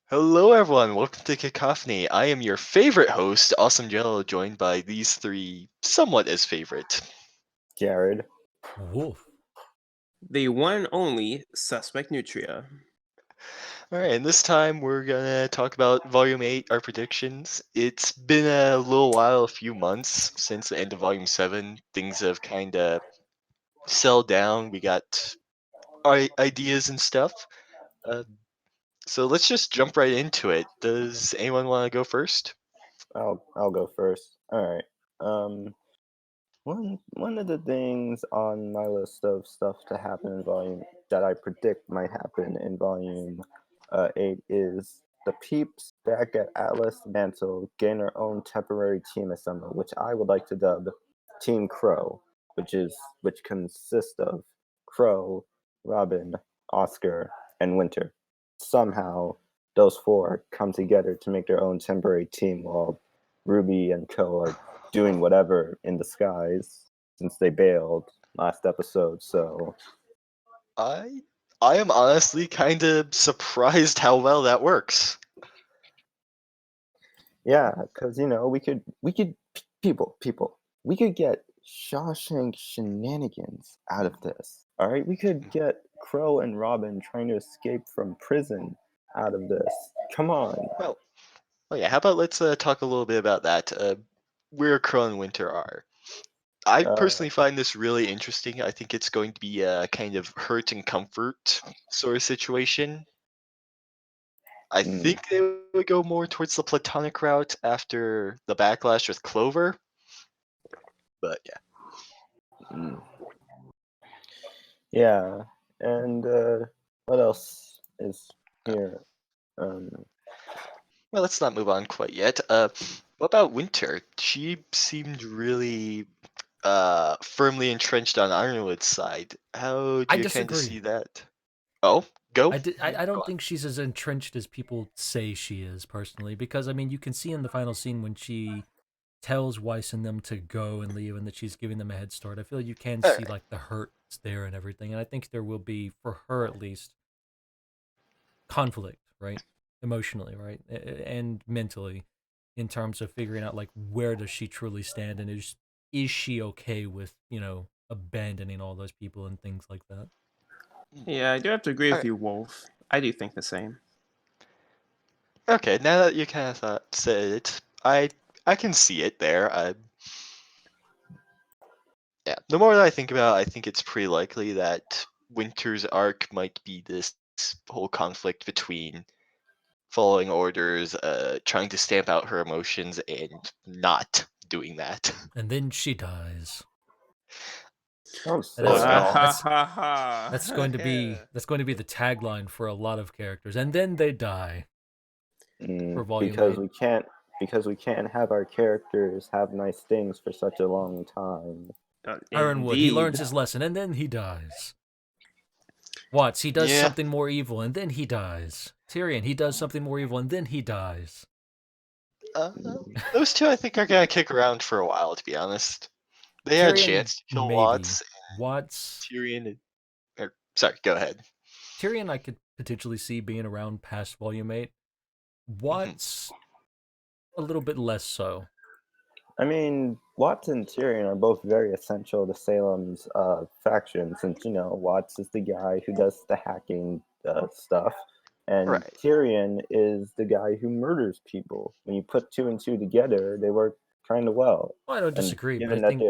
Hello, everyone. Welcome to Cacawphony. I am your favorite host, Awesome Jelo, joined by these three somewhat as favorite. Jared. Wolf. The one and only Suspect Nutria. All right, and this time we're gonna talk about Volume 8, our predictions. It's been a little while, a few months since the end of Volume 7. Things have kind of settled down. We got ideas and stuff. So let's just jump right into it. Does anyone want to go first? I'll go first. All right. One of the things on my list of stuff to happen in volume that I predict might happen in volume 8 is the peeps back at Atlas Mantle gain their own temporary team assembly, which I would like to dub Team Crow, which consists of Crow, Robin, Oscar, and Winter. Somehow those four come together to make their own temporary team while RWBY and Co are doing whatever in disguise since they bailed last episode. So I am honestly kind of surprised how well that works. yeah, because we could people we could get Shawshank shenanigans out of this. All right, we could get Crow and Robin trying to escape from prison out of this. Come on. Well, yeah. How about let's talk a little bit about that. Where Crow and Winter are. I personally find this really interesting. I think it's going to be a kind of hurt and comfort sort of situation. I think they would go more towards the platonic route after the backlash with Clover. But yeah. Yeah, and what else is here? Well, let's not move on quite yet. What about Winter? She seemed really firmly entrenched on Ironwood's side. How do you kind of see that? Oh, go. I don't think she's as entrenched as people say she is, personally, because I mean you can see in the final scene when she tells Weiss and them to go and leave and that she's giving them a head start. I feel like you can see like the hurt there and everything, and I think there will be, for her at least, conflict, right? Emotionally, right? And mentally, in terms of figuring out like where does she truly stand, and is she okay with, abandoning all those people and things like that. Yeah, I do have to agree with you, Wolf. I do think the same. Okay, now that you kind of said it, I can see it there. Yeah, the more that I think about it, I think it's pretty likely that Winter's arc might be this whole conflict between following orders, trying to stamp out her emotions, and not doing that. And then she dies. That's going to be the tagline for a lot of characters. And then they die. For volume because we can't have our characters have nice things for such a long time. Ironwood, he learns his lesson and then he dies. Watts, he does something more evil and then he dies. Tyrion, he does something more evil and then he dies. Those two, I think, are gonna kick around for a while. To be honest, they had a chance to kill Watts. Tyrion. Sorry, go ahead. Tyrion, I could potentially see being around past Volume 8. Watts, a little bit less so. I mean, Watts and Tyrion are both very essential to Salem's faction, since Watts is the guy who does the hacking stuff, and Tyrion is the guy who murders people. When you put two and two together, they work kind of well. Well, I don't disagree, but I think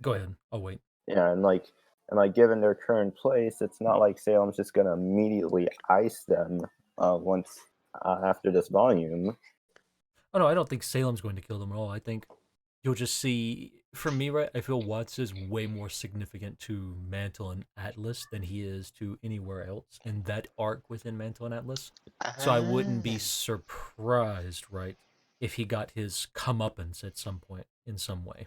go ahead. I'll wait. Yeah, and given their current place, it's not like Salem's just gonna immediately ice them once after this volume. Oh no, I don't think Salem's going to kill them at all. I think you'll just see, for me, right, I feel Watts is way more significant to Mantle and Atlas than he is to anywhere else in that arc within Mantle and Atlas. So I wouldn't be surprised, right, if he got his comeuppance at some point in some way.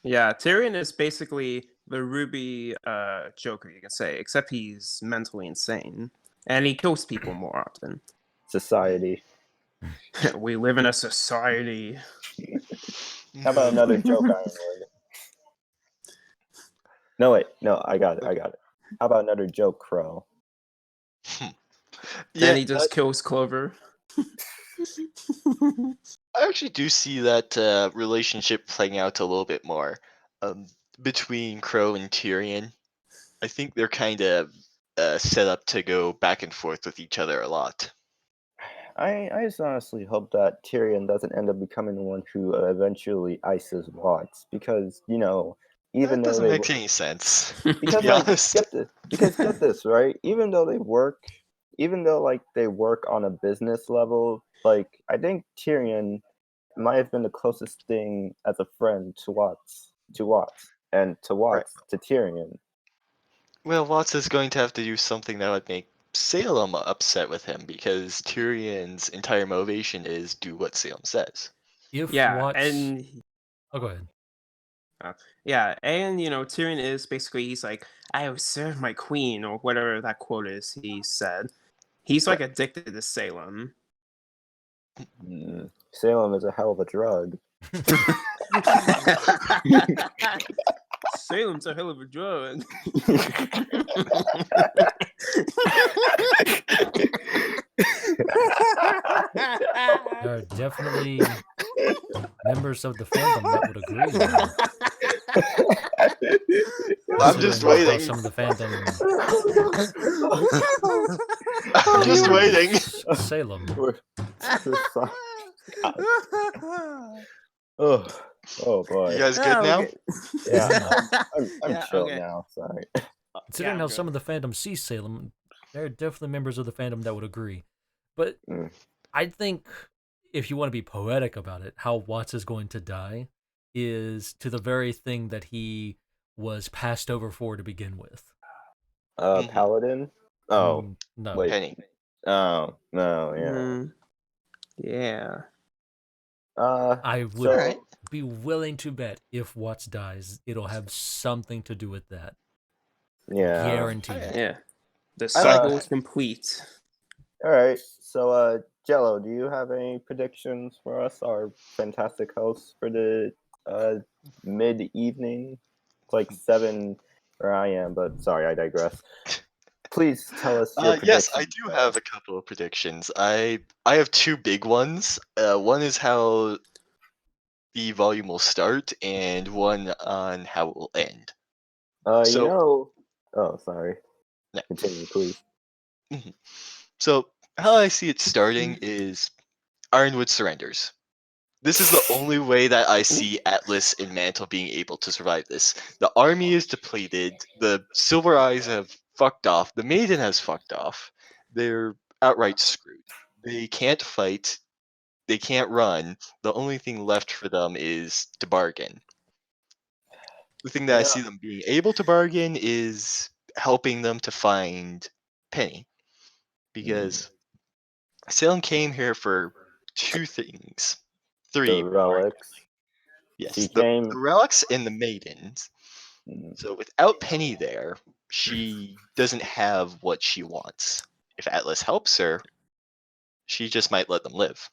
Yeah, Tyrion is basically the RWBY Joker, you can say, except he's mentally insane. And he kills people more often. Society. We live in a society. How about another joke, Ironwood? No, wait. No, I got it. How about another joke, Crow? Then Yeah, he just kills Clover. I actually do see that relationship playing out a little bit more um, between Crow and Tyrion. I think they're kind of set up to go back and forth with each other a lot. I just honestly hope that Tyrion doesn't end up becoming the one who eventually ices Watts, because even That though doesn't they make any sense, to because be honest. get this right, even though they work on a business level, like I think Tyrion might have been the closest thing as a friend to Watts, and to Right. Watts to Tyrion. Well, Watts is going to have to do something that would make Salem upset with him because Tyrion's entire motivation is do what Salem says. If Yeah, Watts, and oh, go ahead. yeah, and Tyrion is basically, he's like, I will serve my queen, or whatever that quote is he said. He's like addicted to Salem. Salem is a hell of a drug. Salem's a hell of a drug. There are definitely members of the fandom that would agree. I'm just Considering how waiting. some of the fandom I'm just waiting. views Salem. Oh boy. You guys good now? Okay. Yeah, I'm Yeah, chill okay. now. Sorry. Considering I'm how good. some of the fandom sees Salem, there are definitely members of the fandom that would agree. But I think if you want to be poetic about it, how Watts is going to die is to the very thing that he was passed over for to begin with. Paladin? Oh, No. wait. Penny. Oh, no, yeah. Yeah. I would Alright. be willing to bet if Watts dies, it'll have something to do with that. Yeah. Guaranteed. Yeah. The cycle is complete. Alright, so Jelo, do you have any predictions for us, our fantastic hosts, for the mid-evening? It's like 7 where I am, but sorry, I digress. Please tell us your predictions. Yes, I do have a couple of predictions. I have two big ones. One is how the volume will start, and one on how it will end. Oh, sorry. Yeah. Continue, please. So how I see it starting is Ironwood surrenders. This is the only way that I see Atlas and Mantle being able to survive this. The army is depleted. The Silver Eyes have fucked off. The Maiden has fucked off. They're outright screwed. They can't fight. They can't run. The only thing left for them is to bargain. The thing that I see them being able to bargain is helping them to find Penny. Because Salem came here for two things. Three. The relics. Yes, She the came. relics and the maidens. So without Penny there, she doesn't have what she wants. If Atlas helps her, she just might let them live.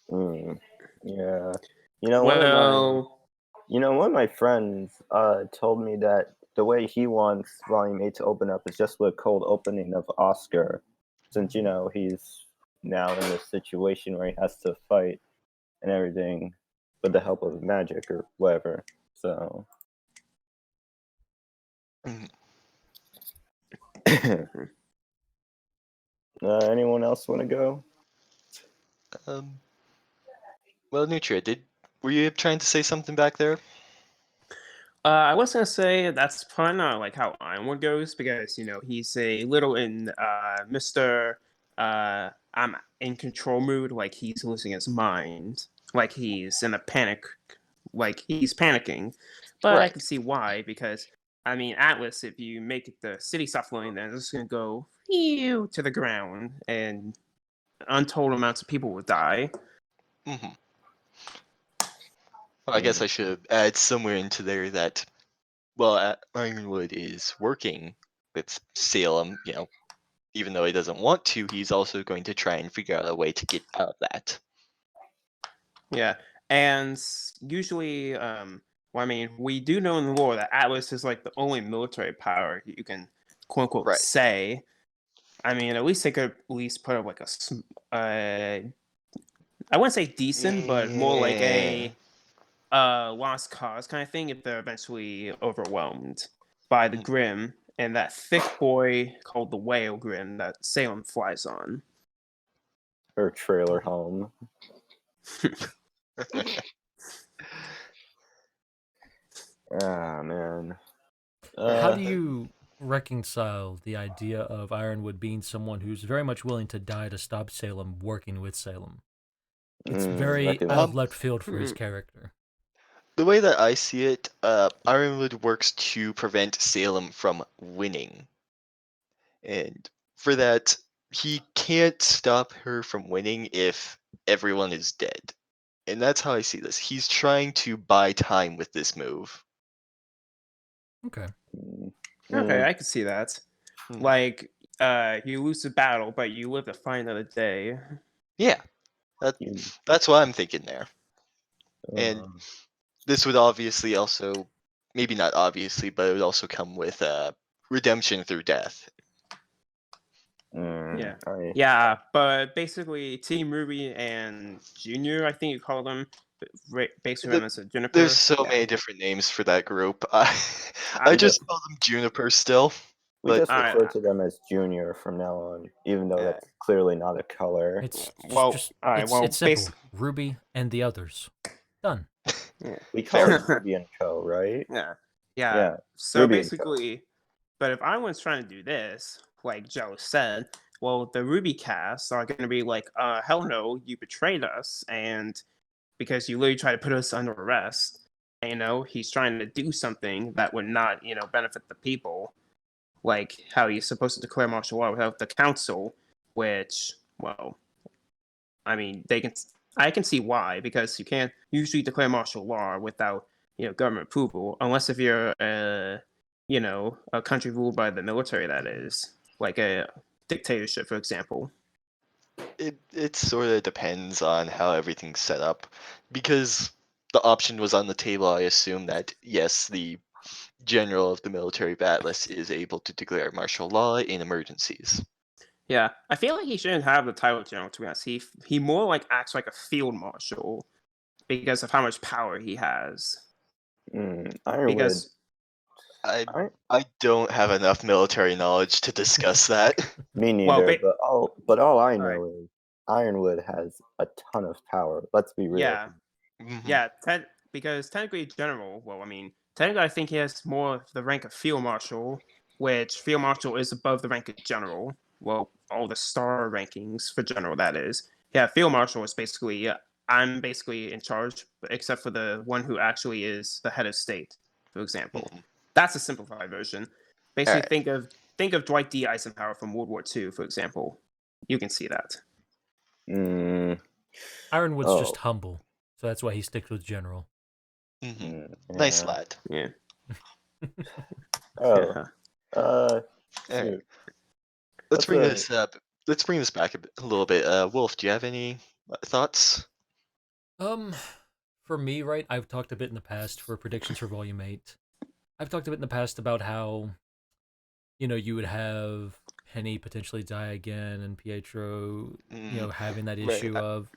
Yeah. One of my friends told me that the way he wants Volume 8 to open up is just with a cold opening of Oscar, since he's now in this situation where he has to fight and everything with the help of magic or whatever. So anyone else want to go? Well, Nutria, were you trying to say something back there? I was gonna say that's probably not like how Ironwood goes, because he's a little in Mr. I'm in control mood, like he's losing his mind, like he's in a panic, like he's panicking. But I can see why, because Atlas, if you make the city stop flowing, then it's just gonna go to the ground, and untold amounts of people will die. Well, I guess I should add somewhere into there that, well, Ironwood is working with Salem, even though he doesn't want to, he's also going to try and figure out a way to get out of that. Yeah, and usually, we do know in the lore that Atlas is like the only military power you can quote unquote say. I mean, at least they could at least put up like I wouldn't say decent, but more like a lost cause kind of thing if they're eventually overwhelmed by the Grim and that thick boy called the Whale Grim that Salem flies on. Her trailer home. Ah, man. How do you reconcile the idea of Ironwood being someone who's very much willing to die to stop Salem working with Salem? It's very out of left field for his character. The way that I see it, Ironwood works to prevent Salem from winning. And for that, he can't stop her from winning if everyone is dead. And that's how I see this. He's trying to buy time with this move. Okay. Okay, I can see that. Like, you lose the battle, but you live to fight another day. Yeah, that's what I'm thinking there. And this would obviously also, maybe not obviously, but it would also come with redemption through death. Yeah, but basically, Team Ruby and Junior, I think you call them, basically as a Juniper. There's so many different names for that group. I just call them Juniper still. We just refer to them as Junior from now on, even though that's clearly not a color. It's it's simple. Ruby and the others. Done. We call it Ruby and Co, right? Yeah. So Ruby basically, but if I was trying to do this, like Joe said, well, the Ruby cast are going to be like, hell no, you betrayed us, and because you literally tried to put us under arrest. And, he's trying to do something that would not, benefit the people. Like how he's supposed to declare martial law without the council, which, well, I mean, I can see why, because you can't usually declare martial law without, government approval, unless if you're, a country ruled by the military, that is, like a dictatorship, for example. It sort of depends on how everything's set up, because the option was on the table. I assume that yes, the general of the military Atlas is able to declare martial law in emergencies. Yeah, I feel like he shouldn't have the title general, to be honest. He more like acts like a field marshal because of how much power he has. Because I don't have enough military knowledge to discuss that. Me neither. But all I know is Ironwood has a ton of power. Let's be real. Yeah, yeah. Because technically, general. Well, I mean, technically, I think he has more of the rank of field marshal, which field marshal is above the rank of general. Well, all the star rankings for general, that is. Yeah, field marshal is basically, I'm basically in charge, except for the one who actually is the head of state, for example. That's a simplified version. Basically, think of Dwight D. Eisenhower from World War II, for example. You can see that. Ironwood's just humble, so that's why he sticks with general. Nice lad. Yeah. Let's bring this up. Let's bring this back a little bit. Wolf, do you have any thoughts? For me, right, I've talked a bit in the past for predictions for Volume 8. I've talked a bit in the past about how, you would have Penny potentially die again and Pietro, having that issue of,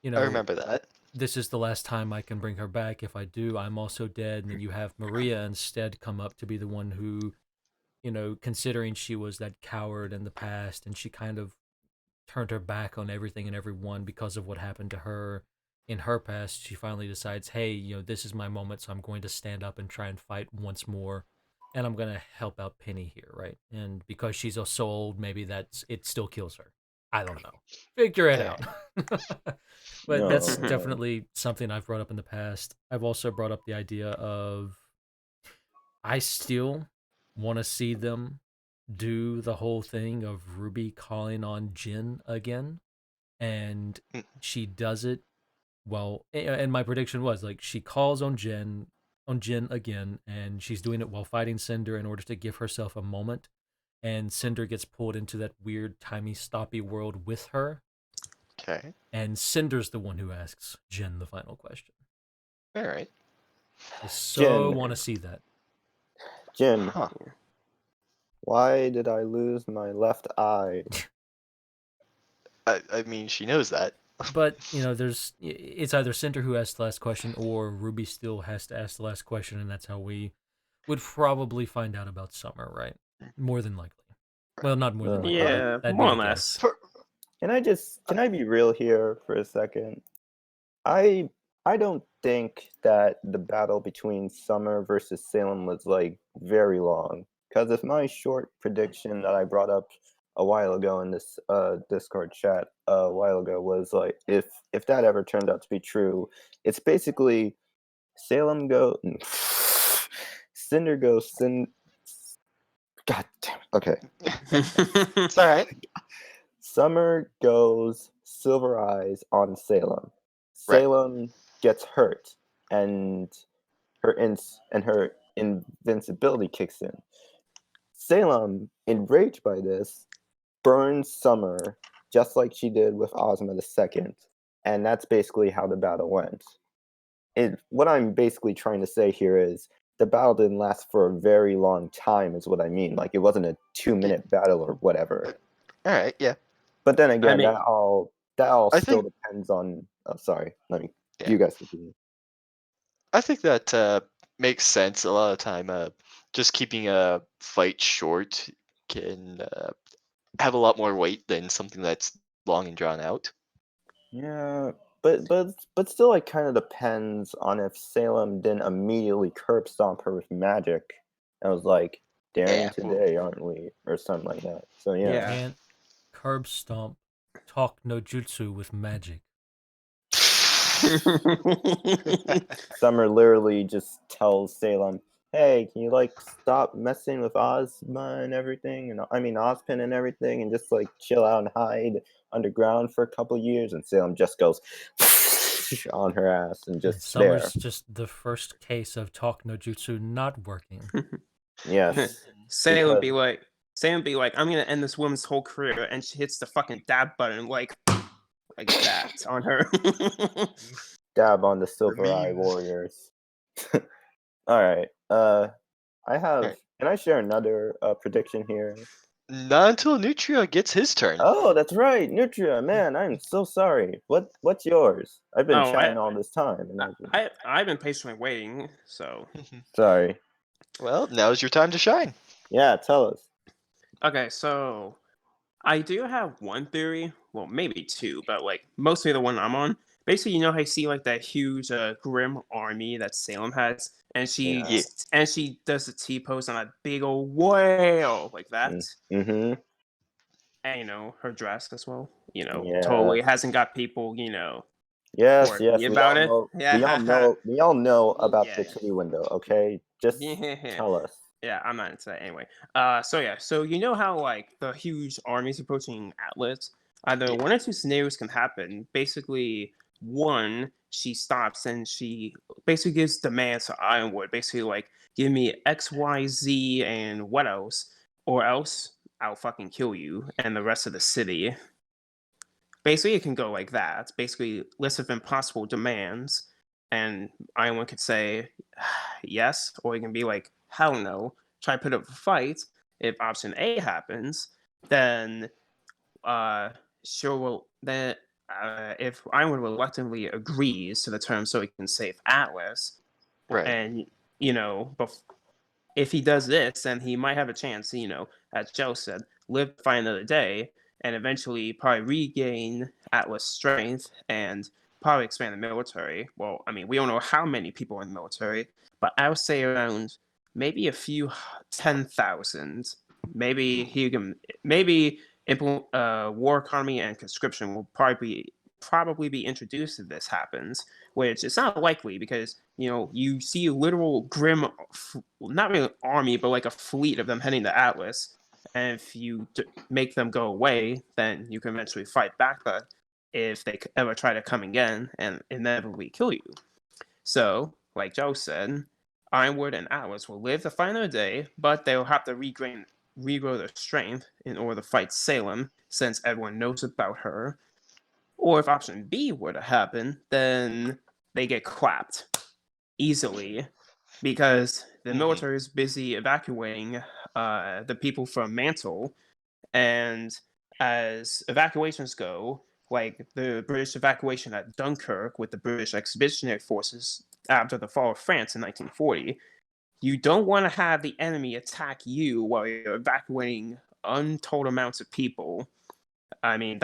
I remember that. This is the last time I can bring her back. If I do, I'm also dead. And then you have Maria instead come up to be the one who, considering she was that coward in the past and she kind of turned her back on everything and everyone because of what happened to her in her past, she finally decides, hey, this is my moment, so I'm going to stand up and try and fight once more, and I'm going to help out Penny here, right? And because she's so old, maybe it still kills her. I don't know. Figure it out. But that's definitely something I've brought up in the past. I've also brought up the idea of I still want to see them do the whole thing of Ruby calling on Jin again, and she does it well. And my prediction was like she calls on Jin again, and she's doing it while fighting Cinder in order to give herself a moment. And Cinder gets pulled into that weird timey-stoppy world with her. Okay. And Cinder's the one who asks Jin the final question. All right. I so want to see that. Jin, Why did I lose my left eye? I mean, she knows that. But it's either Cinder who asks the last question, or Ruby still has to ask the last question, and that's how we would probably find out about Summer, right? More than likely. Well, not more than likely. Yeah, that'd more be or a less. guess. Can I be real here for a second? I don't think that the battle between Summer versus Salem was like very long. Because if my short prediction that I brought up a while ago in this Discord chat a while ago was like, if that ever turned out to be true, it's basically Salem go Cinder goes God damn it. Okay. It's all right. Summer goes Silver Eyes on Salem. Right. Salem gets hurt, and her invincibility kicks in. Salem, enraged by this, burns Summer just like she did with Ozma II, and that's basically how the battle went. What I'm basically trying to say here is the battle didn't last for a very long time, is what I mean. Like, it wasn't a 2-minute battle or whatever. All right. Yeah. But then again, mean- that all I still think- depends on. Oh, sorry. Yeah. You guys continue. I think that makes sense. A lot of time, just keeping a fight short can have a lot more weight than something that's long and drawn out. Yeah, but still, it kind of depends on if Salem didn't immediately curb stomp her with magic. I was like, daring Yeah, well- today, aren't we, or something like that. So yeah. Yeah. Can't curb stomp, talk no jutsu with magic. Summer literally just tells Salem, "Hey, can you like stop messing with Ozma and everything, and I mean Ozpin and everything, and just like chill out and hide underground for a couple years?" And Salem just goes on her ass and just there. Summer's just the first case of talk no jutsu not working. Yes. Salem Because- be like, I'm gonna end this woman's whole career, and she hits the fucking dab button like that on her. Dab on the Silver Eye memes. Warriors. All right. I have. Alright. Can I share another prediction here? Not until Nutria gets his turn. Oh, that's right, Nutria. Man, I'm so sorry. What's yours? I've been Oh, chatting all this time. And I've been patiently waiting, so sorry. Well, now's your time to shine. Yeah, tell us. okay, so I do have one theory, well maybe two, but like mostly the one I'm on. Basically, you know how you see like that huge grim army that Salem has, and Yeah. she does the T pose on a big old whale like that. Mm-hmm. And you know, her dress as well. You know, Yeah. totally hasn't got people, you know, Yes, worried yes. about it. We all know about the Yeah. kitty window. Okay, just tell us. Yeah, I'm not into that anyway. So you know how like the huge armies approaching Atlas, either one or two scenarios can happen. Basically, one, she stops and she basically gives demands to Ironwood. Basically, like, give me X, Y, Z, and what else, or else I'll fucking kill you and the rest of the city. Basically, it can go like that. Basically, list of impossible demands, and Ironwood could say yes, or it can be like hell no. Try to put up a fight. If option A happens, then sure will then if Ironwood reluctantly agrees to the terms so he can save Atlas, Right. and you know, if he does this, then he might have a chance. You know, as Joe said, live to fight another day, and eventually probably regain Atlas' strength and probably expand the military. Well, I mean, we don't know how many people are in the military, but I would say around maybe a few 10,000. Maybe he can war economy and conscription will probably be introduced if this happens, which it's not likely because you know you see a literal grim, not really an army, but like a fleet of them heading to Atlas, and if you make them go away, then you can eventually fight back. But if they ever try to come again and inevitably kill you, so like Joe said, Ironwood and Atlas will live the final day, but they'll have to regrow their strength in order to fight Salem, since everyone knows about her. Or if option B were to happen, then they get clapped easily. because the Mhm. military is busy evacuating the people from Mantle, and as evacuations go, like the British evacuation at Dunkirk with the British Expeditionary Forces after the fall of France in 1940, you don't want to have the enemy attack you while you're evacuating untold amounts of people. I mean,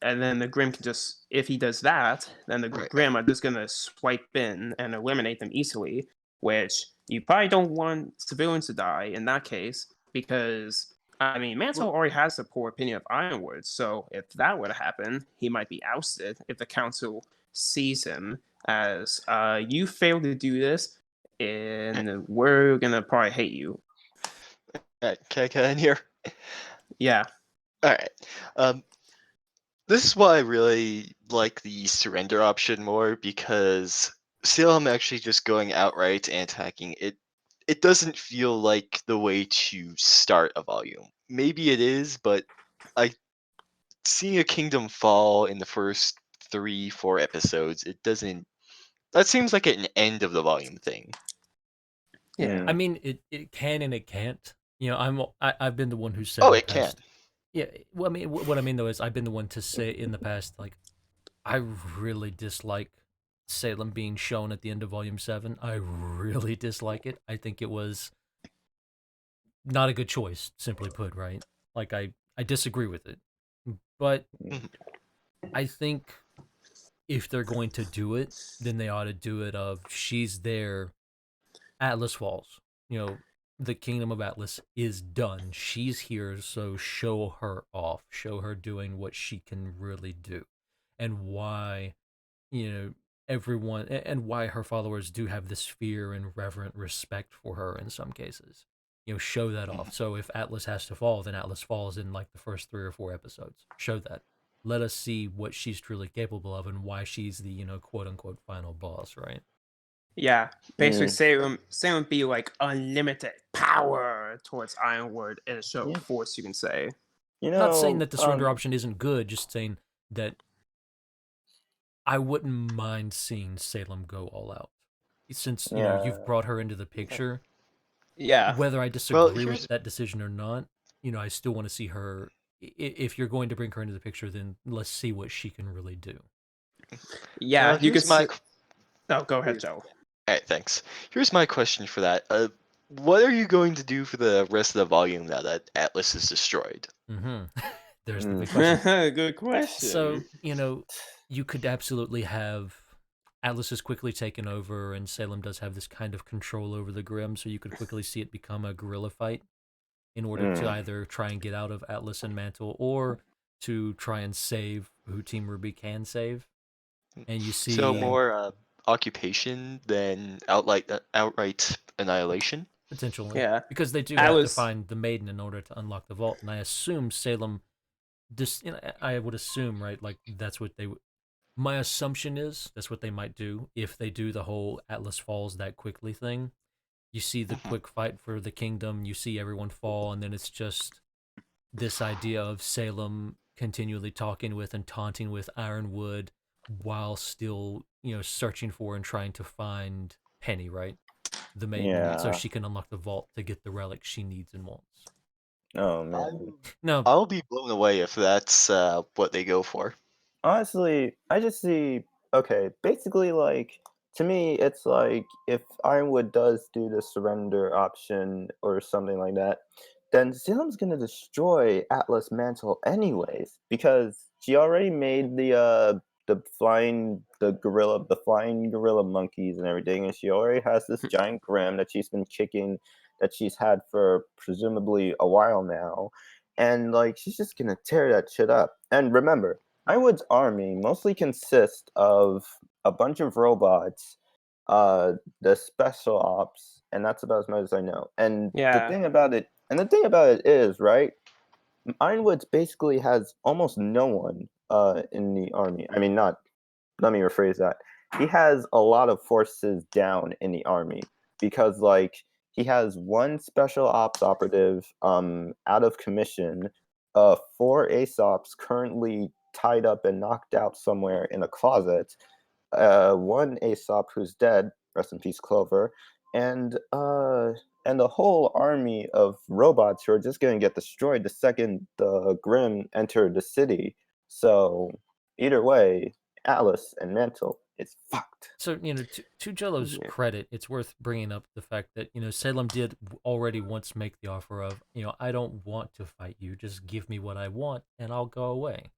and then the Grim can just, if he does that, then the Right. Grim are just going to swipe in and eliminate them easily, which you probably don't want civilians to die in that case, because, I mean, Mantle Well, already has a poor opinion of Ironwood, so if that were to happen, he might be ousted if the council sees him as, you failed to do this, and we're going to probably hate you. alright, can I get in here? Yeah. Alright. This is why I really like the surrender option more, because Salem actually just going outright and attacking it doesn't feel like the way to start a volume. Maybe it is, but I seeing a kingdom fall in the first 3, 4 episodes, it doesn't. That seems like an end of the volume thing. Yeah. I mean, it can and it can't. You know, I've been the one who said Oh, in the it can. past. Yeah, well, I mean, what I mean though is I've been the one to say in the past, like, I really dislike Salem being shown at the end of Volume 7. I really dislike it. I think it was not a good choice, simply put, right? Like, I disagree with it. But Mhm. I think if they're going to do it, then they ought to do it of she's there, Atlas falls. You know, the kingdom of Atlas is done. She's here, so show her off. Show her doing what she can really do. And why, you know, everyone and why her followers do have this fear and reverent respect for her in some cases. You know, show that off. So if Atlas has to fall, then Atlas falls in like the first 3 or 4 episodes. Show that. Let us see what she's truly capable of and why she's the, you know, quote unquote final boss, right? Yeah, basically, Mm. Salem be like unlimited power towards Ironwood in a show of Yeah. force, you can say. You Not saying know, that the surrender option isn't good, just saying that I wouldn't mind seeing Salem go all out. Since, you know, you've yeah. brought her into the picture, Yeah, whether I Well, disagree with here's that decision or not, you know, I still want to see her. If you're going to bring her into the picture, then let's see what she can really do. yeah, you could. here's my. Oh, go ahead, Here's, Joe. alright, thanks. Here's my question for that. What are you going to do for the rest of the volume now that Atlas is destroyed? Mm-hmm. There's the Mm. big question. Good question. So, you know, you could absolutely have Atlas is quickly taken over, and Salem does have this kind of control over the Grim, so you could quickly see it become a guerrilla fight in order to Mm. either try and get out of Atlas and Mantle or to try and save who Team RWBY can save. And you So see more occupation than outright annihilation. potentially Yeah, because they do have to Atlas. find the maiden in order to unlock the vault, and I assume Salem. This, you know, I would assume, right? Like that's what they. My assumption is that's what they might do if they do the whole Atlas falls that quickly thing. You see the Mhm. quick fight for the kingdom, you see everyone fall, and then it's just this idea of Salem continually talking with and taunting with Ironwood while still, you know, searching for and trying to find Penny, right? The maiden, so Yeah. she can unlock the vault to get the relic she needs and wants. Oh man. No, I'll be blown away if that's what they go for. Honestly, I just see okay, basically like to me it's like if Ironwood does do the surrender option or something like that, then Salem's gonna destroy Atlas Mantle anyways, because she already made the flying gorilla monkeys and everything, and she already has this giant Grim that she's been kicking that she's had for presumably a while now. And like she's just gonna tear that shit up. And remember, Ironwood's army mostly consists of a bunch of robots, the special ops, and that's about as much as I know. Yeah, The thing about it is, right, Ironwoods basically has almost no one in the army. I mean, not, let me rephrase that. He has a lot of forces down in the army because, like, he has one special ops operative out of commission, 4 ASOPs currently tied up and knocked out somewhere in a closet, one Aesop who's dead, rest in peace, Clover, and the whole army of robots who are just going to get destroyed the second the Grimm enter the city. So either way, Alice and Mantle is fucked. So, to Jello's credit, it's worth bringing up the fact that, Salem did already once make the offer of, I don't want to fight you, just give me what I want and I'll go away.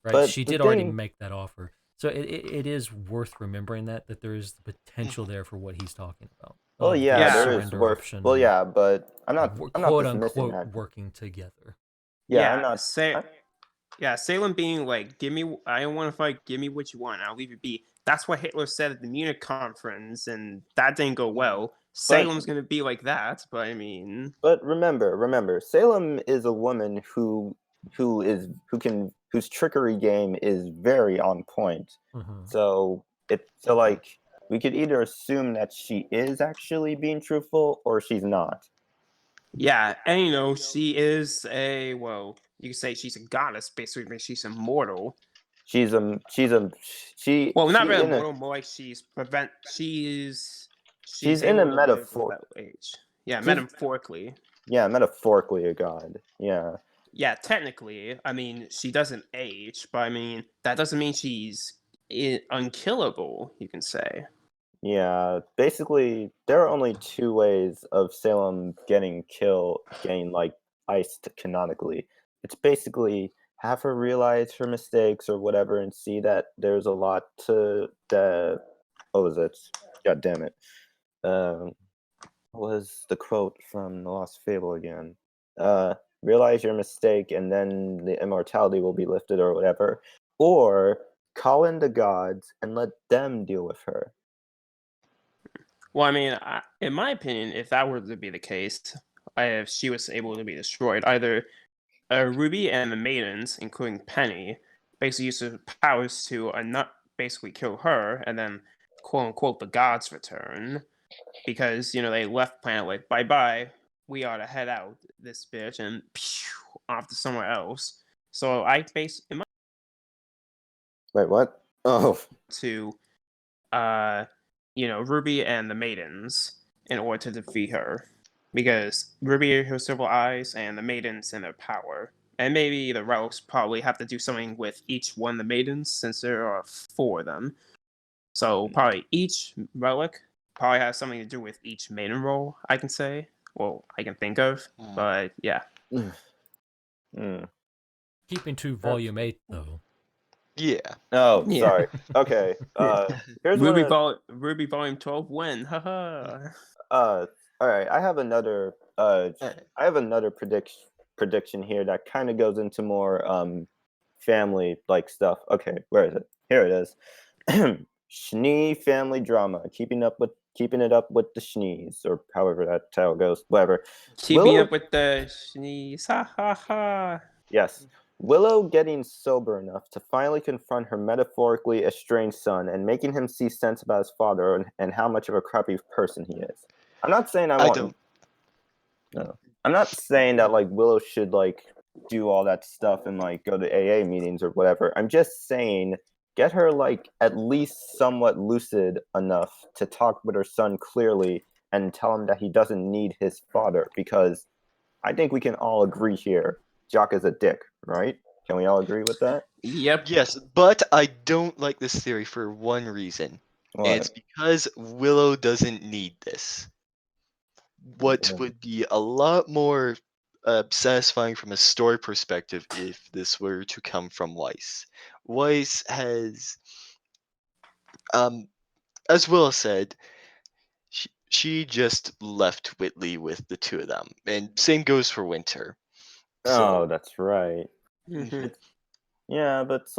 Right? But She the did already thing- make that offer. So it is worth remembering that there is the potential there for what he's talking about. Well, of the yeah, there is surrender worth. option Well, and yeah, but I'm not quote dismissing unquote that. working together. Yeah, I'm not. Salem being like, I don't want to fight, give me what you want, I'll leave it be. That's what Hitler said at the Munich conference, and that didn't go well. Salem's gonna be like that, but I mean. But remember, Salem is a woman whose trickery game is very on point. Mm-hmm. So like we could either assume that she is actually being truthful or she's not. Yeah, and she is you could say she's a goddess, basically. She's immortal. She's not really immortal, more like she's in a metaphor. Age. Yeah, metaphorically. Yeah, metaphorically a god. Yeah. Yeah, technically, I mean, she doesn't age, but I mean, that doesn't mean she's unkillable, you can say. Yeah, basically, there are only two ways of Salem getting like iced canonically. It's basically have her realize her mistakes or whatever and see that there's a lot to the. What was it? God damn it. What was the quote from The Lost Fable again? Realize your mistake and then the immortality will be lifted or whatever. Or call in the gods and let them deal with her. Well, I mean, in my opinion, if that were to be the case, if she was able to be destroyed, either RWBY and the Maidens, including Penny, basically use their powers to not basically kill her, and then quote unquote the gods return, because they left planet like bye bye, we ought to head out this bitch and off to somewhere else. So Wait, what? Oh, to RWBY and the Maidens in order to defeat her, because RWBY her silver eyes and the Maidens in their power. And maybe the relics probably have to do something with each one of the Maidens, since there are 4 of them. So probably each relic probably has something to do with each maiden role, I can say. Well, I can think of. But yeah. Keeping to Volume 8, though. Yeah. Oh, Yeah. sorry. Okay. Here's RWBY Volume 12 win. Haha. All right. I have another prediction here that kind of goes into more family like stuff. Okay, where is it? Here it is. Schnee family drama, keeping it up with the Schnees, or however that title goes. Whatever. Keeping up with the Schnees. Ha ha ha. Yes. Willow getting sober enough to finally confront her metaphorically estranged son and making him see sense about his father and how much of a crappy person he is. I'm not saying I'm not saying that like Willow should like do all that stuff and like go to AA meetings or whatever. I'm just saying get her like at least somewhat lucid enough to talk with her son clearly and tell him that he doesn't need his father, because I think we can all agree here Jock is a dick, right? Can we all agree with that? Yep. Yes, but I don't like this theory for one reason. What? And it's because Willow doesn't need this. What would be a lot more satisfying from a story perspective if this were to come from Weiss. Weiss has, as Will said, she just left Whitley with the two of them, and same goes for Winter. Oh, that's right. Mm-hmm. Yeah, but it's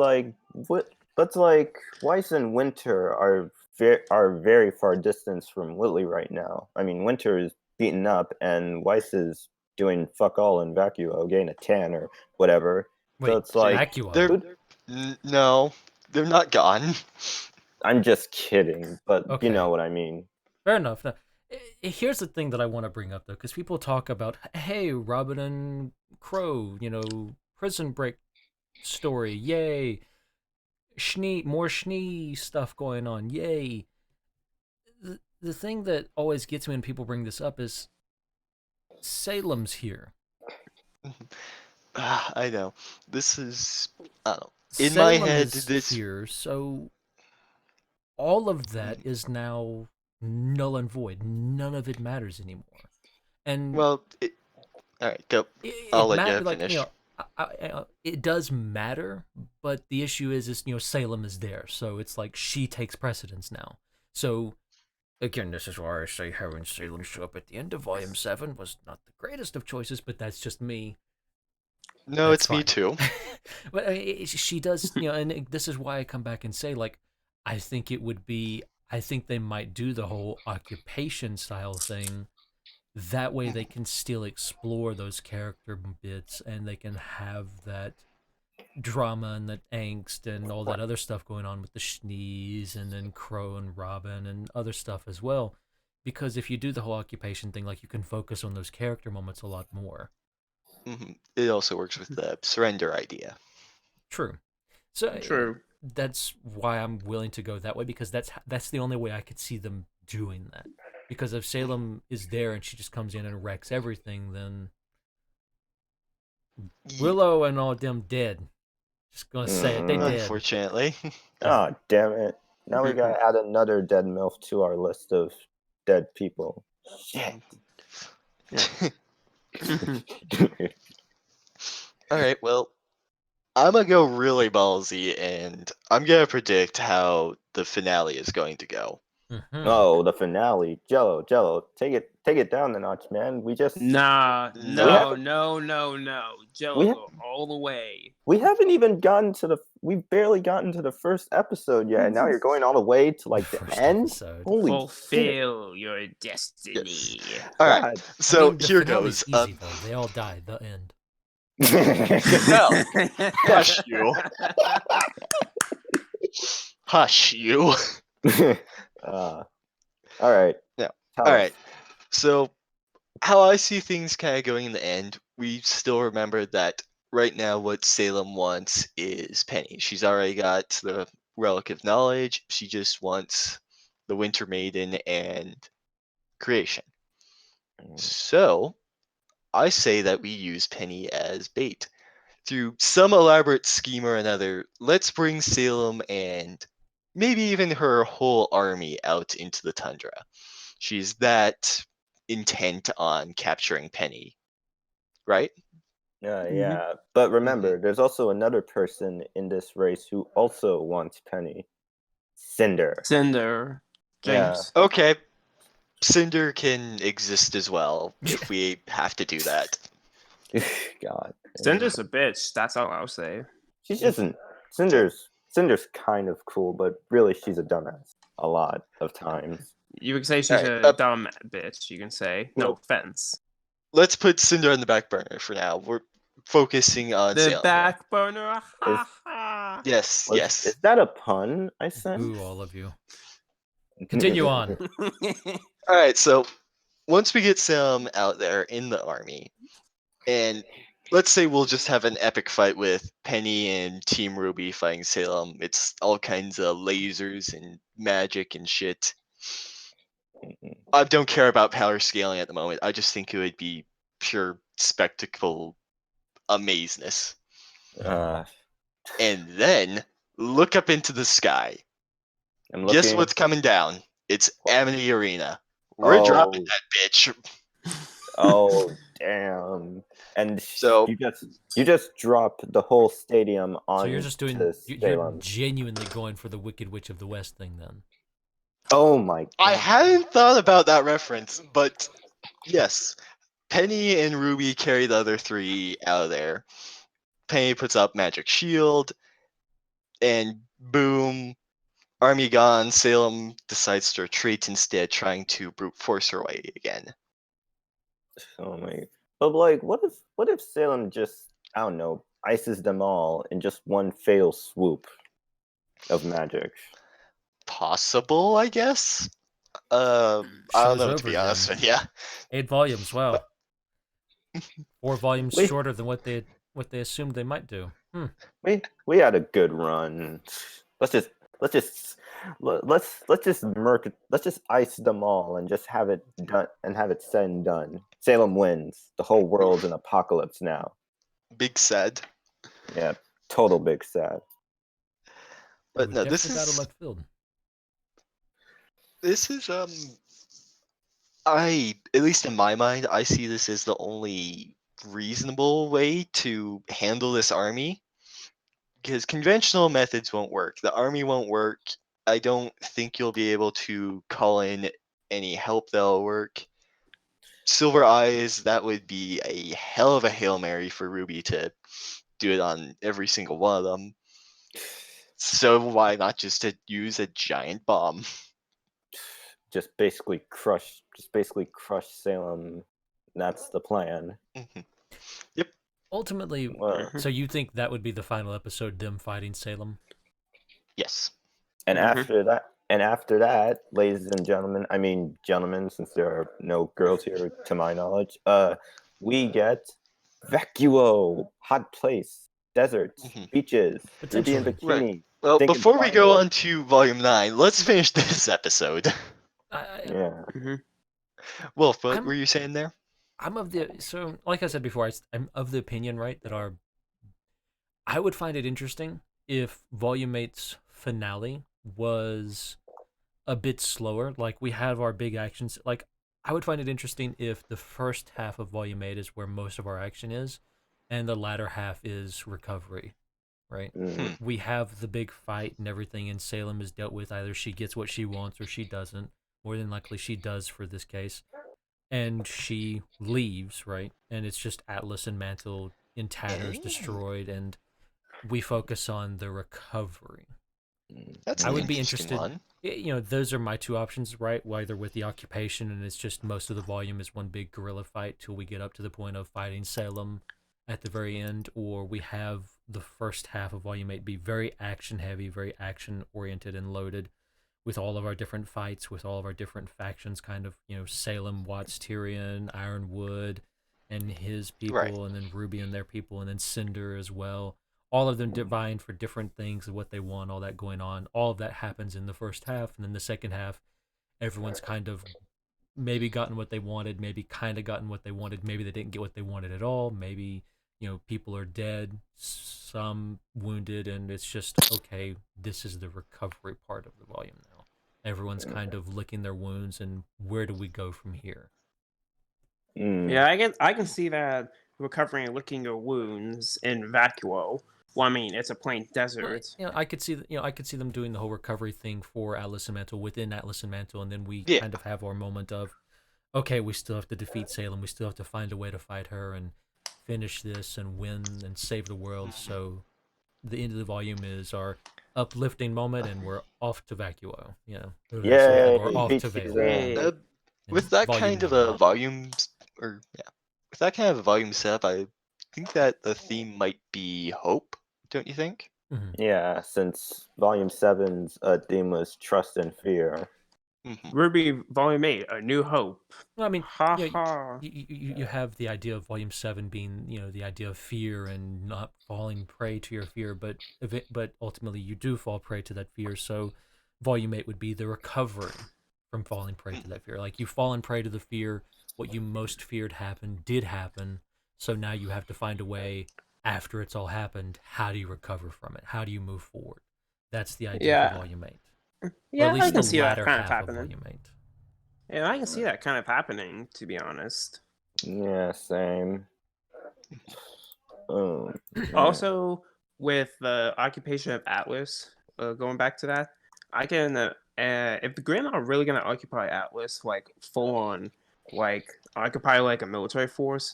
like Weiss and Winter are very far distance from Whitley right now. I mean, Winter is beaten up, and Weiss is doing fuck all in Vacuo, getting a tan or whatever. Wait, so it's like Vacuo? No, they're not gone. I'm just kidding, but Okay. you know what I mean. Fair enough. Now, here's the thing that I want to bring up, though, because people talk about, hey, Robin and Crow, prison break story, yay. More Schnee stuff going on, yay. the thing that always gets me when people bring this up is Salem's here. I know. This is, I don't know. In my Salem head, is this. here, so all of that is now null and void. None of it matters anymore. And Well, all right, go. I'll it let you matters, like, finish. it does matter, but the issue is Salem is there, so it's like she takes precedence now. So again, this is why I say having Salem show up at the end of Volume 7 was not the greatest of choices, but that's just me. No, That's it's me fine. too. But she does, and this is why I come back and say, like, I think they might do the whole occupation style thing. That way they can still explore those character bits and they can have that drama and that angst and all that other stuff going on with the Schnees and then Crow and Robin and other stuff as well. Because if you do the whole occupation thing, like, you can focus on those character moments a lot more. It also works with the surrender idea. True. So True. that's why I'm willing to go that way, because that's the only way I could see them doing that. Because if Salem is there and she just comes in and wrecks everything, then Willow and all them dead. Just gonna say it, they dead. Unfortunately. Oh, damn it. Now we gotta add another dead MILF to our list of dead people. Shit. All right, well, I'm gonna go really ballsy, and I'm gonna predict how the finale is going to go. Oh, the finale. Jelo, take it down a notch, man. We just no. Jelo go all the way. We haven't even gotten to we've barely gotten to the first episode yet, and now you're going all the way to like the First end. episode. Holy Fulfill your destiny. Yes. All right, God. so the here finale's goes. Easy though. They all die. The end. No, hush you. Hush you. All right. Yeah. Tell All us. right. So, how I see things kind of going in the end, we still remember that right now what Salem wants is Penny. She's already got the Relic of Knowledge. She just wants the Winter Maiden and creation. So, I say that we use Penny as bait. Through some elaborate scheme or another, let's bring Salem and maybe even her whole army out into the tundra. She's that intent on capturing Penny, right? Yeah. But remember, there's also another person in this race who also wants Penny. Cinder. James. Okay. Cinder can exist as well if we have to do that. God. Cinder's a bitch. That's all I'll say. She isn't. Cinder's kind of cool, but really she's a dumbass a lot of times. You can say she's Alright, a dumb bitch. You can say no offense. Let's put Cinder on the back burner for now. We're focusing on The Salem. back burner. Yes. Is that a pun I said? Boo, all of you. Continue on. All right, so once we get Salem out there in the army, and let's say we'll just have an epic fight with Penny and Team RWBY fighting Salem. It's all kinds of lasers and magic and shit. I don't care about power scaling at the moment. I just think it would be pure spectacle amazeness. And then look up into the sky. Guess what's coming down? It's Amity Arena. We're dropping that bitch. Oh damn! And So you just dropped the whole stadium on. So you're just doing. You're Salem. genuinely going for the Wicked Witch of the West thing, then. Oh my God. I hadn't thought about that reference, but yes, Penny and RWBY carry the other three out of there. Penny puts up Magic Shield, and boom, army gone. Salem decides to retreat instead, trying to brute force her way again. Oh my! But like, what if Salem just, I don't know, ices them all in just one fatal swoop of magic? Possible, I guess. I don't know, to be honest with you. 8 volumes. Wow. 4 volumes shorter than what they assumed they might do. We had a good run. Let's just ice them all and just have it done and have it said and done. Salem wins. The whole world's an apocalypse now. Big sad. Yeah, total big sad. But We've no, this definitely got a is left field. at least in my mind, I see this as the only reasonable way to handle this army. Because conventional methods won't work. The army won't work. I don't think you'll be able to call in any help that'll work. Silver Eyes, that would be a hell of a Hail Mary for RWBY to do it on every single one of them. So why not just to use a giant bomb? Just basically crush Salem. That's the plan. Yep. Ultimately, Well, so you think that would be the final episode, them fighting Salem? Yes. and after that, ladies and gentlemen, I mean gentlemen, since there are no girls here to my knowledge, we get Vacuo, hot place, deserts, beaches, RWBY in bikini. Right. Well, Thinking before we go final. on to Volume 9, let's finish this episode. Yeah. Wolf, what were you saying there? I'm of the like I said before, I'm of the opinion, right, that I would find it interesting if Volume 8's finale was a bit slower. Like we have our big actions. Like I would find it interesting if the first half of Volume 8 is where most of our action is, and the latter half is recovery. Right? We have the big fight and everything, and Salem is dealt with. Either she gets what she wants or she doesn't. More than likely, she does for this case. And she leaves, right? And it's just Atlas and Mantle in tatters, destroyed, and we focus on the recovery. That's I an would be interesting interested. one. You know, those are my two options, right? Either with the occupation, and it's just most of the volume is one big guerrilla fight till we get up to the point of fighting Salem at the very end, or we have the first half of Volume 8 be very action heavy, very action oriented and loaded, with all of our different fights, with all of our different factions, kind of, you know, Salem, Watts, Tyrion, Ironwood, and his people, Right. and then RWBY and their people, and then Cinder as well. All of them vying for different things of what they want, all that going on. All of that happens in the first half, and then the second half, everyone's kind of maybe gotten what they wanted, maybe kind of gotten what they wanted, maybe they didn't get what they wanted at all, maybe, you know, people are dead, some wounded, and it's just, okay, this is the recovery part of the volume now. Everyone's kind of licking their wounds, and where do we go from here? Yeah, I can see that recovering and licking your wounds in Vacuo. Well, I mean, it's a plain desert. Well, you know, I could see them doing the whole recovery thing for Atlas and Mantle within Atlas and Mantle, and then we kind of have our moment of, okay, we still have to defeat Salem, we still have to find a way to fight her and finish this and win and save the world. So the end of the volume is our uplifting moment, and we're off to Vacuo. You know, we're off to Vale. With that kind of a volume, with that kind of a volume setup, I think that the theme might be hope. Don't you think? Yeah, since Volume 7's theme was trust and fear. RWBY Volume 8, A New Hope. Well, I mean, you have the idea of Volume 7 being, you know, the idea of fear and not falling prey to your fear, but ultimately you do fall prey to that fear. So Volume 8 would be the recovery from falling prey to that fear. Like, you've fallen prey to the fear, what you most feared did happen, so now you have to find a way, after it's all happened, how do you recover from it? How do you move forward? That's the idea for Volume 8. Yeah, or at least I can see that latter kind of half happening. Volume 8. Yeah, I can see that kind of happening, to be honest. Yeah, same. Also, with the occupation of Atlas, going back to that, I can, if the Grand are really going to occupy Atlas, like, full on, like, occupy, like, a military force,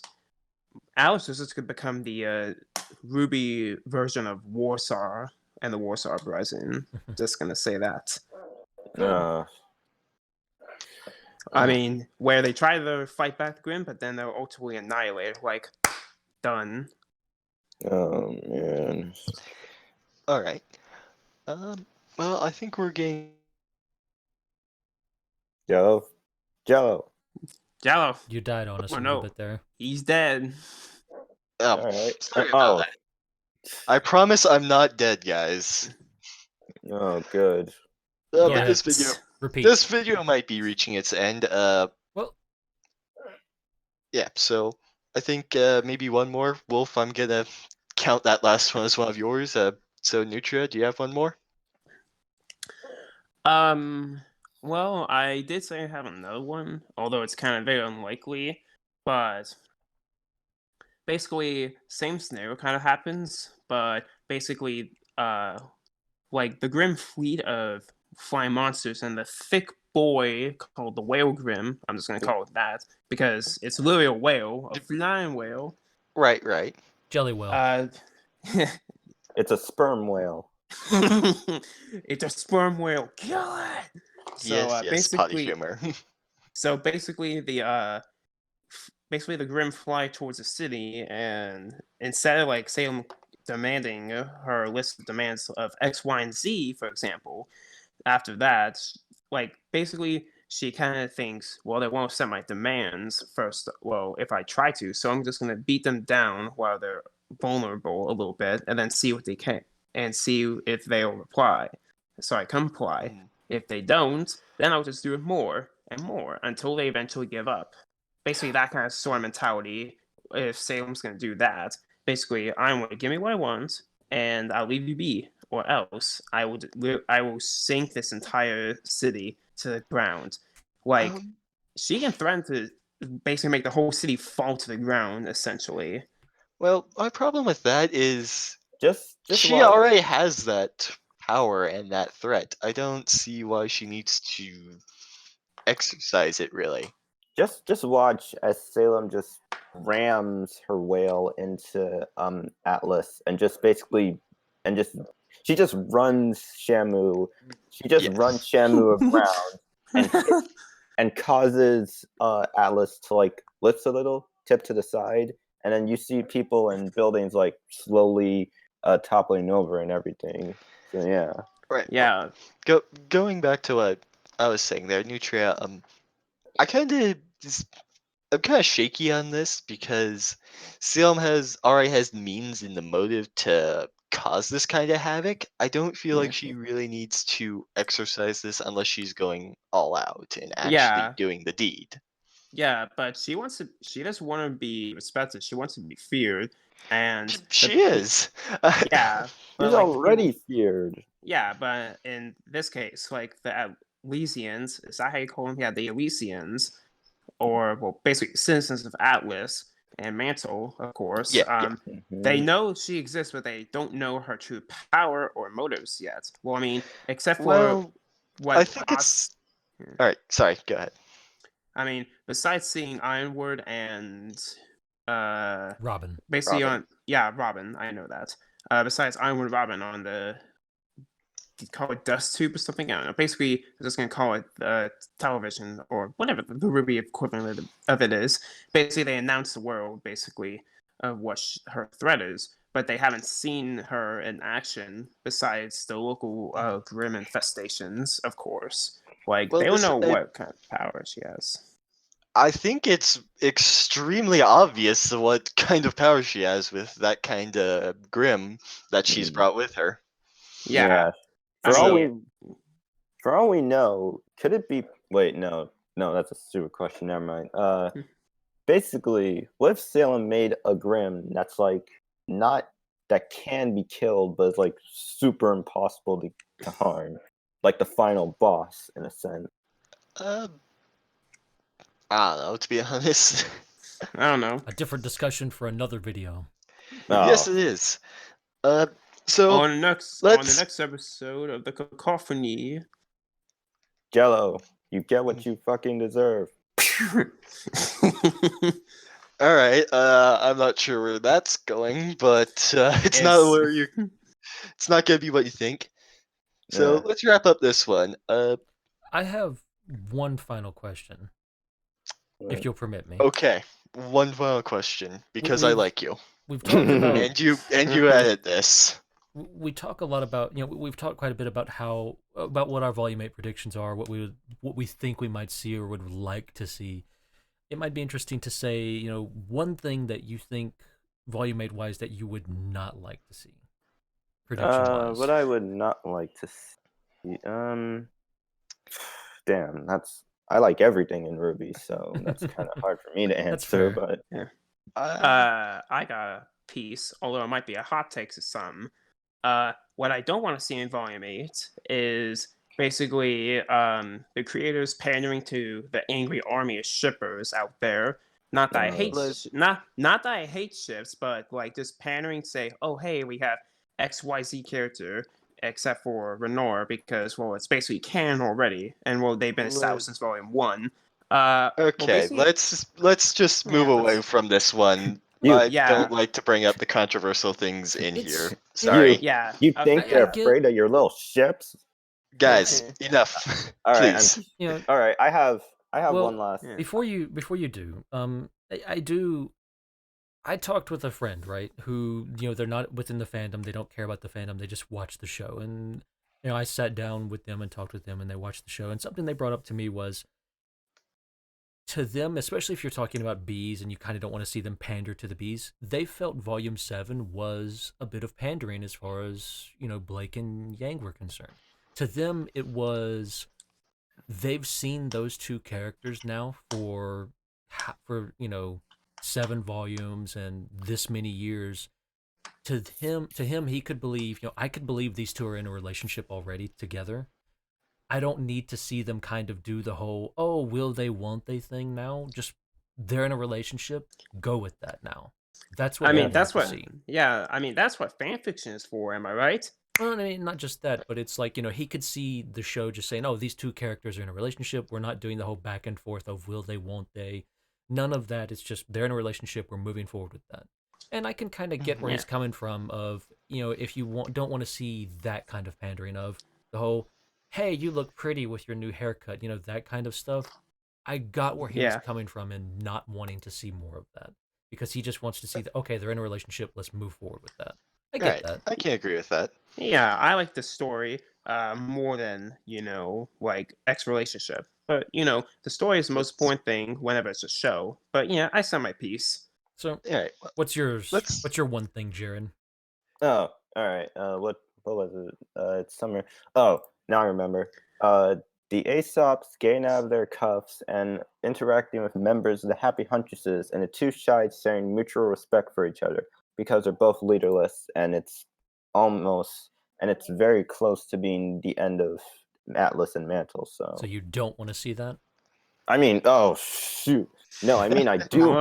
Atlas is just going to become the RWBY version of Warsaw and the Warsaw Uprising. Just going to say that. I mean, where they try to fight back the Grim, but then they're ultimately annihilated. Like, done. Oh, man. All right. Well, I think we're getting... Jelo. You died on us a little bit there. He's dead. Oh, sorry about that. I promise I'm not dead, guys. Oh, good. But Yeah. Repeat. this video might be reaching its end. Well, Yeah. So I think maybe one more. Wolf, I'm gonna count that last one as one of yours. So Nutria, do you have one more? Well, I did say I have another one, although it's kind of very unlikely. But basically, same scenario kind of happens, but basically, like the Grim fleet of flying monsters and the thick boy called the Whale Grim. I'm just gonna call it that because it's literally a whale, a flying whale. Right. Jelly Whale. It's a sperm whale. It's a sperm whale. Kill it. So Yes, potty humor. so basically, the Grim fly towards the city, and instead of like Salem demanding her list of demands of X, Y, and Z, for example, after that, like basically she kind of thinks, well, they won't set my demands first. Well, if I try to, so I'm just gonna beat them down while they're vulnerable a little bit, and then see what they can and see if they'll reply. So I comply. If they don't, then I'll just do it more and more until they eventually give up. Basically, that kind of sort of mentality. If Salem's gonna do that, basically, I'm gonna give me what I want, and I'll leave you be, or else I will sink this entire city to the ground. Like she can threaten to basically make the whole city fall to the ground, essentially. Well, my problem with that is Just she watch. already has that power and that threat. I don't see why she needs to exercise it, really. Just watch as Salem just rams her whale into Atlas and just basically she just runs Shamu. She just Yes. runs Shamu around and causes Atlas to like lift a little, tip to the side, and then you see people and buildings like slowly toppling over and everything. So yeah. Right. Yeah. Going back to what I was saying there, Nutria. I'm kind of shaky on this because Salem already has means and the motive to cause this kind of havoc. I don't feel like she really needs to exercise this unless she's going all out and actually doing the deed. Yeah, but she doesn't want to be respected. She wants to be feared, and She is. Yeah, but She's like already feared. Yeah, but in this case, like the Elysians, is that how you call them? Yeah, the Elysians, or well, basically citizens of Atlas and Mantle, of course. Yeah. They know she exists, but they don't know her true power or motives yet. Well, I mean, except for what I think it's. All right. Sorry. Go ahead. I mean, besides seeing Ironwood and Robin. basically Robin, I know that. Besides Ironwood, Robin on the call it dust tube or something. I don't know. Basically, I'm just gonna call it television or whatever the RWBY equivalent of it is. Basically, they announce the world basically of what her threat is, but they haven't seen her in action besides the local grim infestations, of course. Like they don't know what kind of power she has. I think it's extremely obvious what kind of power she has with that kind of grim that she's brought with her. Yeah. For all we know, could it be? Wait, no, that's a stupid question. Never mind. Basically, what if Salem made a Grim that's like not that can be killed, but is like super impossible to harm, like the final boss in a sense? I don't know, to be honest. I don't know. A different discussion for another video. Yes, it is. So on the next episode of the Cacawphony, Jelo, you get what you fucking deserve. All right. I'm not sure where that's going, but it's not where you. It's not gonna be what you think. So let's wrap up this one. I have one final question, if you'll permit me. Okay, one final question because I like you. We've talked about and you added this. We talk a lot about we've talked quite a bit about what our volume 8 predictions are, what we think we might see or would like to see. It might be interesting to say one thing that you think volume 8 wise that you would not like to see, prediction wise. What I would not like to see. Damn, I like everything in RWBY, so that's kind of hard for me to That's answer. fair. But Yeah. Uh, I got a piece, although it might be a hot take to some. What I don't want to see in Volume 8 is basically the creators pandering to the angry army of shippers out there. Not that I hate Like- not that I hate ships, but like just pandering to say, oh hey, we have XYZ character except for Renor because well it's basically canon already and well they've been established since Volume 1. Well, okay, basically, let's just move Yeah, away let's- from this one. You- I Yeah. don't like to bring up the controversial things in It's- here. you know- Sorry, yeah. you think okay. they're I get- afraid of your little ships? guys, enough. All right, Please. You know, all right. I have Well, one last. Yeah. before you do, I talked with a friend, right, who, they're not within the fandom, they don't care about the fandom, they just watch the show. And, I sat down with them and talked with them and they watched the show. And something they brought up to me was, to them, especially if you're talking about bees and you kind of don't want to see them pander to the bees, they felt Volume 7 was a bit of pandering as far as, Blake and Yang were concerned. To them, it was, they've seen those two characters now for 7 volumes and this many years. To him, he could believe, I could believe these two are in a relationship already together. I don't need to see them kind of do the whole, oh, will they, won't they thing now. Just, they're in a relationship, go with that now. That's what I we mean, want that's to what. see. Yeah, I mean, that's what fanfiction is for. Am I right? Well, I mean, not just that, but it's like, he could see the show just saying, oh, these two characters are in a relationship. We're not doing the whole back and forth of will they, won't they. None of that. It's just they're in a relationship. We're moving forward with that. And I can kind of get where he's coming from of, if you don't want to see that kind of pandering of the whole, hey, you look pretty with your new haircut, that kind of stuff. I got where he was coming from and not wanting to see more of that. Because he just wants to see that, okay, they're in a relationship. Let's move forward with that. I get that. I can agree with that. Yeah, I like the story more than like X relationship. But the story is the most important thing whenever it's a show. But yeah, I said my piece. So, All right, what's yours? let's- What's your one thing, Jaron? Oh, all right. What was it? It's summer. Oh, now I remember. The Aesops getting out of their cuffs and interacting with members of the Happy Huntresses, and the two sides sharing mutual respect for each other because they're both leaderless, and it's very close to being the end of Atlas and Mantle. So you don't want to see that? I mean, oh shoot. No, I mean I do.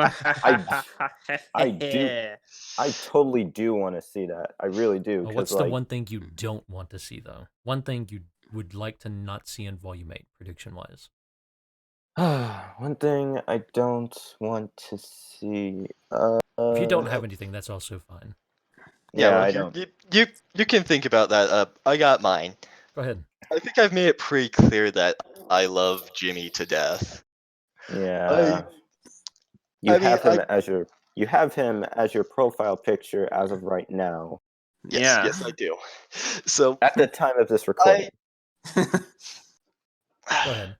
I do. I totally do want to see that. I really do. Well, what's the one thing you don't want to see, though? One thing you would like to not see in Volume 8, prediction-wise? One thing I don't want to see. If you don't have anything, that's also fine. Yeah, well, I don't. You can think about that. I got mine. Go ahead. I think I've made it pretty clear that I love Jimmy to death. Yeah. You have him as your profile picture as of right now. Yes, I do. So At the time of this recording. Go ahead.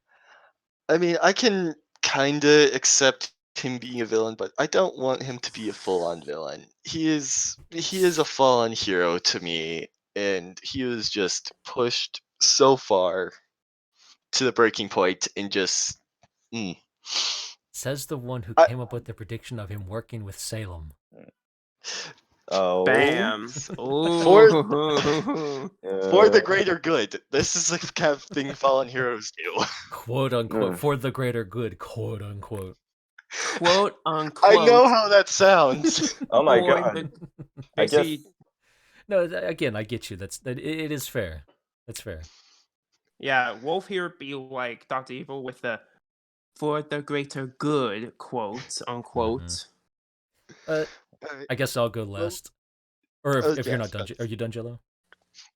I mean, I can kinda accept him being a villain, but I don't want him to be a full-on villain. He is a fallen hero to me, and he was just pushed so far to the breaking point and just Says the one who came up with the prediction of him working with Salem. Oh. Bam. For the Uh, greater good. This is the kind of thing fallen heroes do. Quote unquote, for the greater good, quote unquote. Quote unquote. I know how that sounds. Oh my Boy, god. but I just basically, No, again, I get you. It is fair. That's fair. yeah, Wolf here be like Dr. Evil with the "for the greater good" quote unquote. I guess I'll go last. Or if you're not done, yes. are you done, Jelo?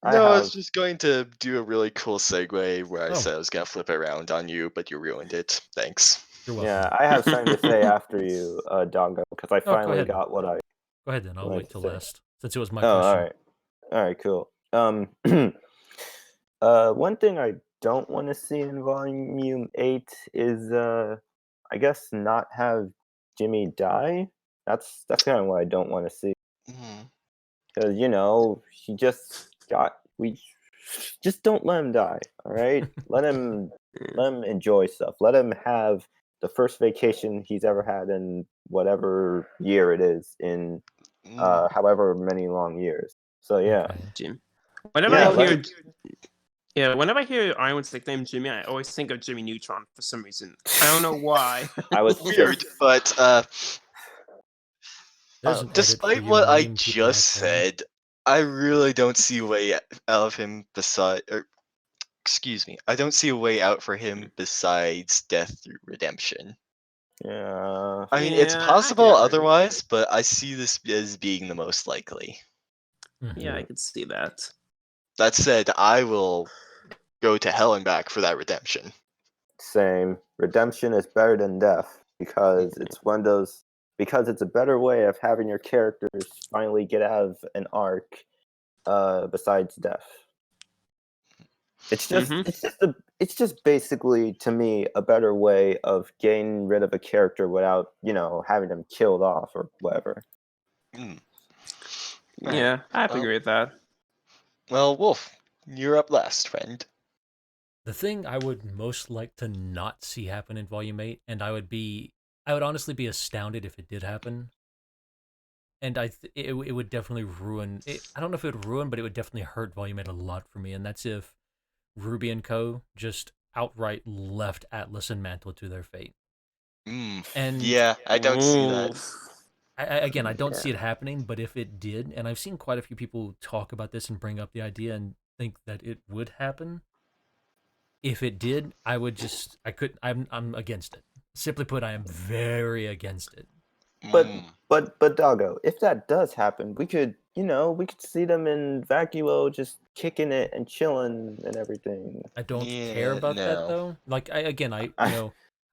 I was just going to do a really cool segue where I Oh. said I was going to flip it around on you, but you ruined it. Thanks. You're welcome. Yeah, I have something to say after you, Doggo, because I go finally ahead. got what I. Go ahead then. I'll What wait to till say. last, since it was my Oh, question. all right, cool. One thing I don't want to see in Volume 8 is, I guess, not have Jimmy die. That's kind of what I don't want to see. Mhm. Because he just got just don't let him die. All right, let him enjoy stuff. Let him have the first vacation he's ever had in whatever year it is in however many long years. So yeah, Okay. Jim. Whenever Yeah, I let hear, him- whenever I hear Ironwood's nickname Jimmy, I always think of Jimmy Neutron for some reason. I don't know why. I was Weird, just but There's an edit for despite you what I meme people just out there. said, I really don't see a way out of him beside. Or, excuse me, I don't see a way out for him besides death through redemption. yeah. I mean, it's Yeah, I possible can agree. otherwise, but I see this as being the most likely. Yeah, I could see that. That said, I will go to hell and back for that redemption. Same. Redemption is better than death because it's one of those. Because it's a better way of having your characters finally get out of an arc. Besides death, it's just it's just basically to me a better way of getting rid of a character without having them killed off or whatever. Mm. Yeah, I have to Well- agree with that. Well, Wolf, you're up last, friend. The thing I would most like to not see happen in Volume 8, and I would honestly be astounded if it did happen. And it would definitely ruin it. I don't know if it would ruin, but it would definitely hurt Volume 8 a lot for me. And that's if RWBY and Co. just outright left Atlas and Mantle to their fate. And Yeah, I don't see that. Again, I don't Yeah. see it happening, but if it did, and I've seen quite a few people talk about this and bring up the idea and think that it would happen. If it did, I'm against it. Simply put, I am very against it. But Doggo, if that does happen, we could see them in Vacuo just kicking it and chilling and everything. I don't Yeah, care about that no. though. Like I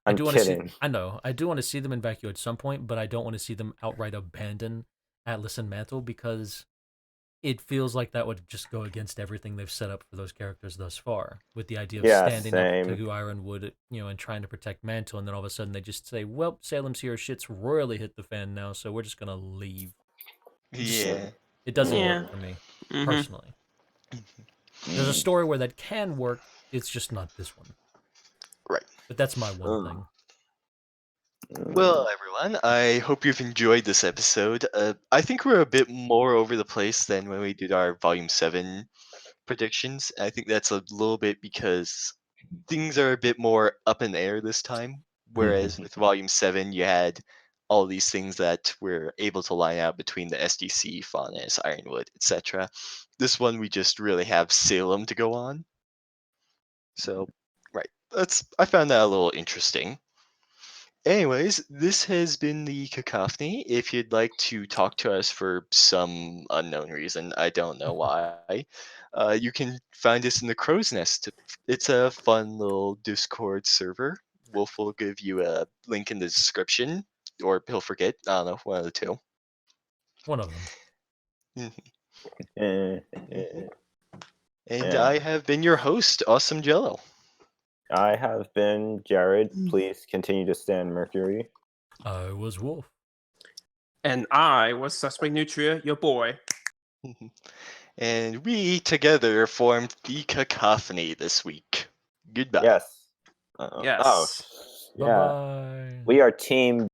I'm do want to see. kidding. I know I do want to see them in Vacuo at some point, but I don't want to see them outright abandon Atlas and Mantle because it feels like that would just go against everything they've set up for those characters thus far. With the idea of Yeah, standing up to same. who Ironwood, and trying to protect Mantle, and then all of a sudden they just say, "Well, Salem's here. Shit's royally hit the fan now, so we're just gonna leave." Yeah. It doesn't Yeah. work for me Mhm. personally. There's a story where that can work. It's just not this one. Right. But that's my one thing. Well, everyone, I hope you've enjoyed this episode. I think we're a bit more over the place than when we did our Volume 7 predictions. I think that's a little bit because things are a bit more up in the air this time. Whereas with Volume 7, you had all these things that were able to line out between the SDC, Faunus, Ironwood, etc. This one, we just really have Salem to go on. So, right. I found that a little interesting. Anyways, this has been the Cacophony. If you'd like to talk to us for some unknown reason, I don't know why, you can find us in the Crow's Nest. It's a fun little Discord server. Wolf will give you a link in the description, or he'll forget. I don't know, one of the two. One of them. Eh, And Yeah. I have been your host, Awesome Jelo. I have been Jared. Please continue to stand Mercury. I was Wolf. And I was Suspect Nutria, your boy. And we together formed the Cacophony this week. Goodbye. Yes. Yes. Oh, yeah. Bye-bye. We are Team